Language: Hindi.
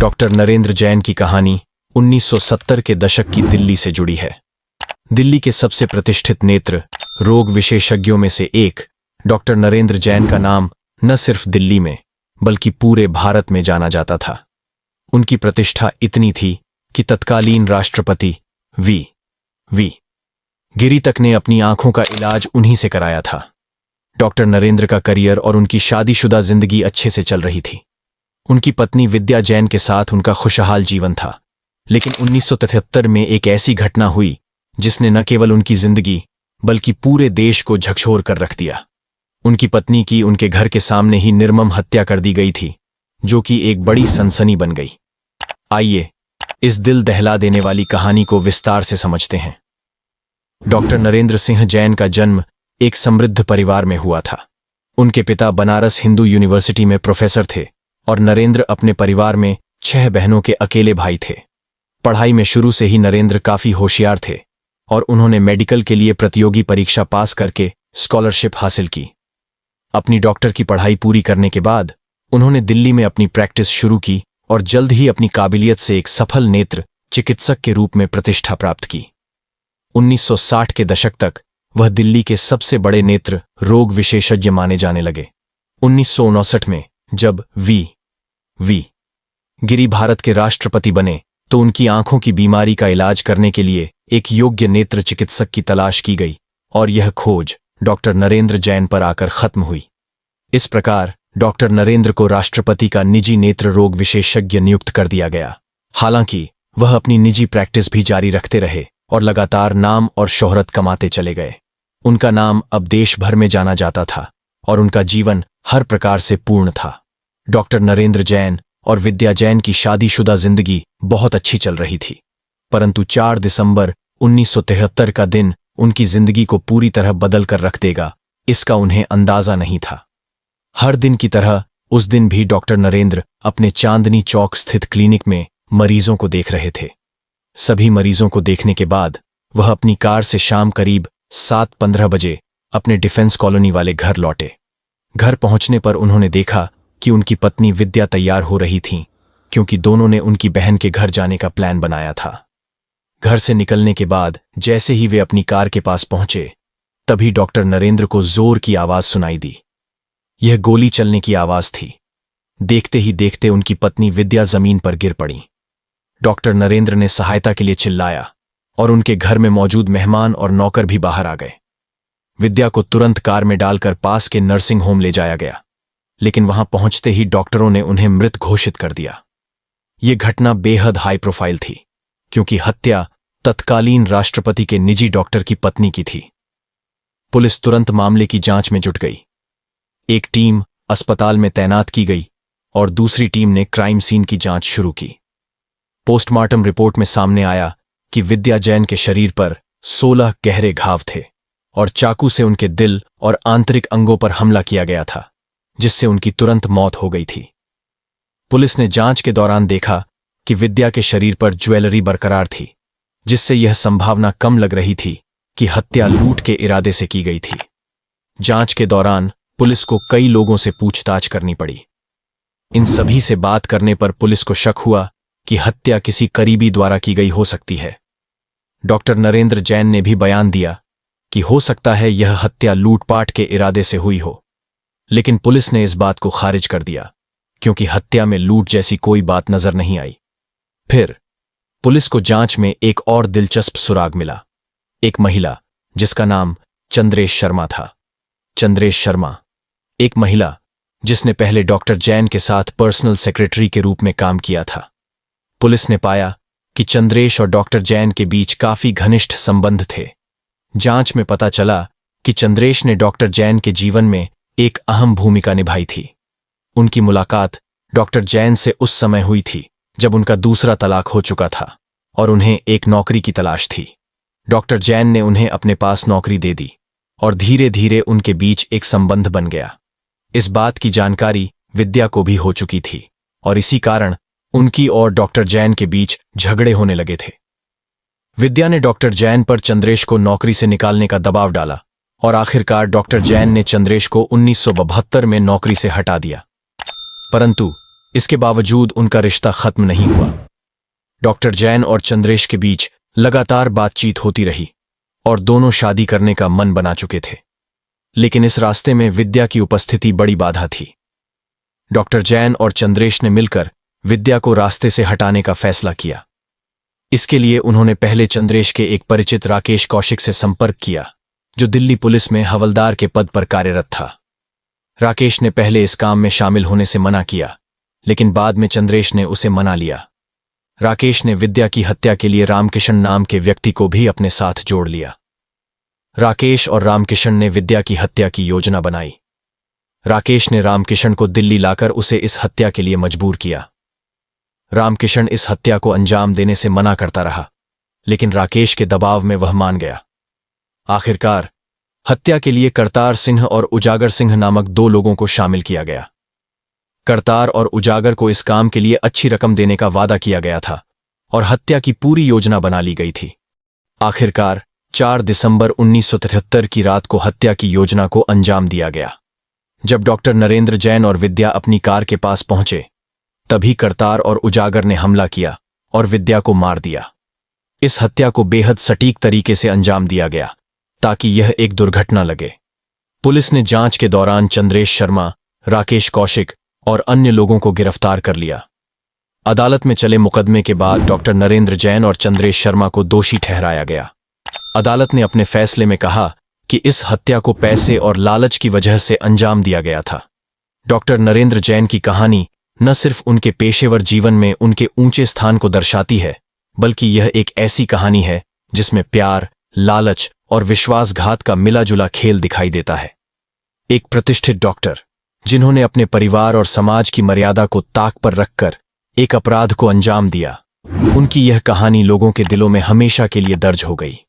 डॉक्टर नरेंद्र जैन की कहानी 1970 के दशक की दिल्ली से जुड़ी है। दिल्ली के सबसे प्रतिष्ठित नेत्र रोग विशेषज्ञों में से एक डॉक्टर नरेंद्र जैन का नाम न सिर्फ दिल्ली में बल्कि पूरे भारत में जाना जाता था। उनकी प्रतिष्ठा इतनी थी कि तत्कालीन राष्ट्रपति वी गिरी तक ने अपनी आंखों का इलाज उन्हीं से कराया था। डॉक्टर नरेंद्र का करियर और उनकी शादीशुदा जिंदगी अच्छे से चल रही थी। उनकी पत्नी विद्या जैन के साथ उनका खुशहाल जीवन था। लेकिन 1973 में एक ऐसी घटना हुई जिसने न केवल उनकी जिंदगी बल्कि पूरे देश को झकझोर कर रख दिया। उनकी पत्नी की उनके घर के सामने ही निर्मम हत्या कर दी गई थी, जो कि एक बड़ी सनसनी बन गई। आइए इस दिल दहला देने वाली कहानी को विस्तार से समझते हैं। डॉक्टर नरेंद्र सिंह जैन का जन्म एक समृद्ध परिवार में हुआ था। उनके पिता बनारस हिंदू यूनिवर्सिटी में प्रोफेसर थे और नरेंद्र अपने परिवार में 6 बहनों के अकेले भाई थे। पढ़ाई में शुरू से ही नरेंद्र काफी होशियार थे और उन्होंने मेडिकल के लिए प्रतियोगी परीक्षा पास करके स्कॉलरशिप हासिल की। अपनी डॉक्टर की पढ़ाई पूरी करने के बाद उन्होंने दिल्ली में अपनी प्रैक्टिस शुरू की और जल्द ही अपनी काबिलियत से एक सफल नेत्र चिकित्सक के रूप में प्रतिष्ठा प्राप्त की। 1960 के दशक तक वह दिल्ली के सबसे बड़े नेत्र रोग विशेषज्ञ माने जाने लगे। 1959 में जब वी गिरी भारत के राष्ट्रपति बने तो उनकी आंखों की बीमारी का इलाज करने के लिए एक योग्य नेत्र चिकित्सक की तलाश की गई और यह खोज डॉक्टर नरेंद्र जैन पर आकर खत्म हुई। इस प्रकार डॉक्टर नरेंद्र को राष्ट्रपति का निजी नेत्र रोग विशेषज्ञ नियुक्त कर दिया गया। हालांकि वह अपनी निजी प्रैक्टिस भी जारी रखते रहे और लगातार नाम और शोहरत कमाते चले गए। उनका नाम अब देश भर में जाना जाता था और उनका जीवन हर प्रकार से पूर्ण था। डॉक्टर नरेंद्र जैन और विद्या जैन की शादीशुदा जिंदगी बहुत अच्छी चल रही थी, परंतु 4 दिसंबर 1973 का दिन उनकी जिंदगी को पूरी तरह बदल कर रख देगा, इसका उन्हें अंदाजा नहीं था। हर दिन की तरह उस दिन भी डॉक्टर नरेंद्र अपने चांदनी चौक स्थित क्लिनिक में मरीजों को देख रहे थे। सभी मरीजों को देखने के बाद वह अपनी कार से शाम करीब 7:15 बजे अपने डिफेंस कॉलोनी वाले घर लौटे। घर पहुंचने पर उन्होंने देखा कि उनकी पत्नी विद्या तैयार हो रही थीं, क्योंकि दोनों ने उनकी बहन के घर जाने का प्लान बनाया था। घर से निकलने के बाद जैसे ही वे अपनी कार के पास पहुंचे, तभी डॉक्टर नरेंद्र को जोर की आवाज सुनाई दी। यह गोली चलने की आवाज थी। देखते ही देखते उनकी पत्नी विद्या जमीन पर गिर पड़ी। डॉक्टर नरेंद्र ने सहायता के लिए चिल्लाया और उनके घर में मौजूद मेहमान और नौकर भी बाहर आ गए। विद्या को तुरंत कार में डालकर पास के नर्सिंग होम ले जाया गया, लेकिन वहां पहुंचते ही डॉक्टरों ने उन्हें मृत घोषित कर दिया। यह घटना बेहद हाई प्रोफाइल थी, क्योंकि हत्या तत्कालीन राष्ट्रपति के निजी डॉक्टर की पत्नी की थी। पुलिस तुरंत मामले की जांच में जुट गई। एक टीम अस्पताल में तैनात की गई और दूसरी टीम ने क्राइम सीन की जांच शुरू की। पोस्टमार्टम रिपोर्ट में सामने आया कि विद्या जैन के शरीर पर 16 गहरे घाव थे और चाकू से उनके दिल और आंतरिक अंगों पर हमला किया गया था, जिससे उनकी तुरंत मौत हो गई थी। पुलिस ने जांच के दौरान देखा कि विद्या के शरीर पर ज्वेलरी बरकरार थी, जिससे यह संभावना कम लग रही थी कि हत्या लूट के इरादे से की गई थी। जांच के दौरान पुलिस को कई लोगों से पूछताछ करनी पड़ी। इन सभी से बात करने पर पुलिस को शक हुआ कि हत्या किसी करीबी द्वारा की गई हो सकती है। डॉक्टर नरेंद्र जैन ने भी बयान दिया कि हो सकता है यह हत्या लूटपाट के इरादे से हुई हो, लेकिन पुलिस ने इस बात को खारिज कर दिया, क्योंकि हत्या में लूट जैसी कोई बात नजर नहीं आई। फिर पुलिस को जांच में एक और दिलचस्प सुराग मिला। एक महिला जिसका नाम चंद्रेश शर्मा था। चंद्रेश शर्मा एक महिला जिसने पहले डॉक्टर जैन के साथ पर्सनल सेक्रेटरी के रूप में काम किया था। पुलिस ने पाया कि चंद्रेश और डॉक्टर जैन के बीच काफी घनिष्ठ संबंध थे। जांच में पता चला कि चंद्रेश ने डॉक्टर जैन के जीवन में एक अहम भूमिका निभाई थी। उनकी मुलाकात डॉक्टर जैन से उस समय हुई थी जब उनका दूसरा तलाक हो चुका था और उन्हें एक नौकरी की तलाश थी। डॉक्टर जैन ने उन्हें अपने पास नौकरी दे दी और धीरे धीरे उनके बीच एक संबंध बन गया। इस बात की जानकारी विद्या को भी हो चुकी थी और इसी कारण उनकी और डॉक्टर जैन के बीच झगड़े होने लगे थे। विद्या ने डॉक्टर जैन पर चंद्रेश को नौकरी से निकालने का दबाव डाला और आखिरकार डॉक्टर जैन ने चंद्रेश को 1972 में नौकरी से हटा दिया। परंतु इसके बावजूद उनका रिश्ता खत्म नहीं हुआ। डॉक्टर जैन और चंद्रेश के बीच लगातार बातचीत होती रही और दोनों शादी करने का मन बना चुके थे। लेकिन इस रास्ते में विद्या की उपस्थिति बड़ी बाधा थी। डॉक्टर जैन और चंद्रेश ने मिलकर विद्या को रास्ते से हटाने का फैसला किया। इसके लिए उन्होंने पहले चंद्रेश के एक परिचित राकेश कौशिक से संपर्क किया, जो दिल्ली पुलिस में हवलदार के पद पर कार्यरत था। राकेश ने पहले इस काम में शामिल होने से मना किया, लेकिन बाद में चंद्रेश ने उसे मना लिया। राकेश ने विद्या की हत्या के लिए रामकिशन नाम के व्यक्ति को भी अपने साथ जोड़ लिया। राकेश और रामकिशन ने विद्या की हत्या की योजना बनाई। राकेश ने रामकिशन को दिल्ली लाकर उसे इस हत्या के लिए मजबूर किया। रामकिशन इस हत्या को अंजाम देने से मना करता रहा, लेकिन राकेश के दबाव में वह मान गया। आखिरकार हत्या के लिए करतार सिंह और उजागर सिंह नामक दो लोगों को शामिल किया गया। करतार और उजागर को इस काम के लिए अच्छी रकम देने का वादा किया गया था और हत्या की पूरी योजना बना ली गई थी। आखिरकार 4 दिसंबर 1973 की रात को हत्या की योजना को अंजाम दिया गया। जब डॉक्टर नरेंद्र जैन और विद्या अपनी कार के पास पहुंचे, तभी करतार और उजागर ने हमला किया और विद्या को मार दिया। इस हत्या को बेहद सटीक तरीके से अंजाम दिया गया ताकि यह एक दुर्घटना लगे। पुलिस ने जांच के दौरान चंद्रेश शर्मा, राकेश कौशिक और अन्य लोगों को गिरफ्तार कर लिया। अदालत में चले मुकदमे के बाद डॉक्टर नरेंद्र जैन और चंद्रेश शर्मा को दोषी ठहराया गया। अदालत ने अपने फैसले में कहा कि इस हत्या को पैसे और लालच की वजह से अंजाम दिया गया था। डॉक्टर नरेंद्र जैन की कहानी न सिर्फ उनके पेशेवर जीवन में उनके ऊंचे स्थान को दर्शाती है, बल्कि यह एक ऐसी कहानी है जिसमें प्यार, लालच और विश्वासघात का मिला-जुला खेल दिखाई देता है। एक प्रतिष्ठित डॉक्टर जिन्होंने अपने परिवार और समाज की मर्यादा को ताक पर रखकर एक अपराध को अंजाम दिया, उनकी यह कहानी लोगों के दिलों में हमेशा के लिए दर्ज हो गई।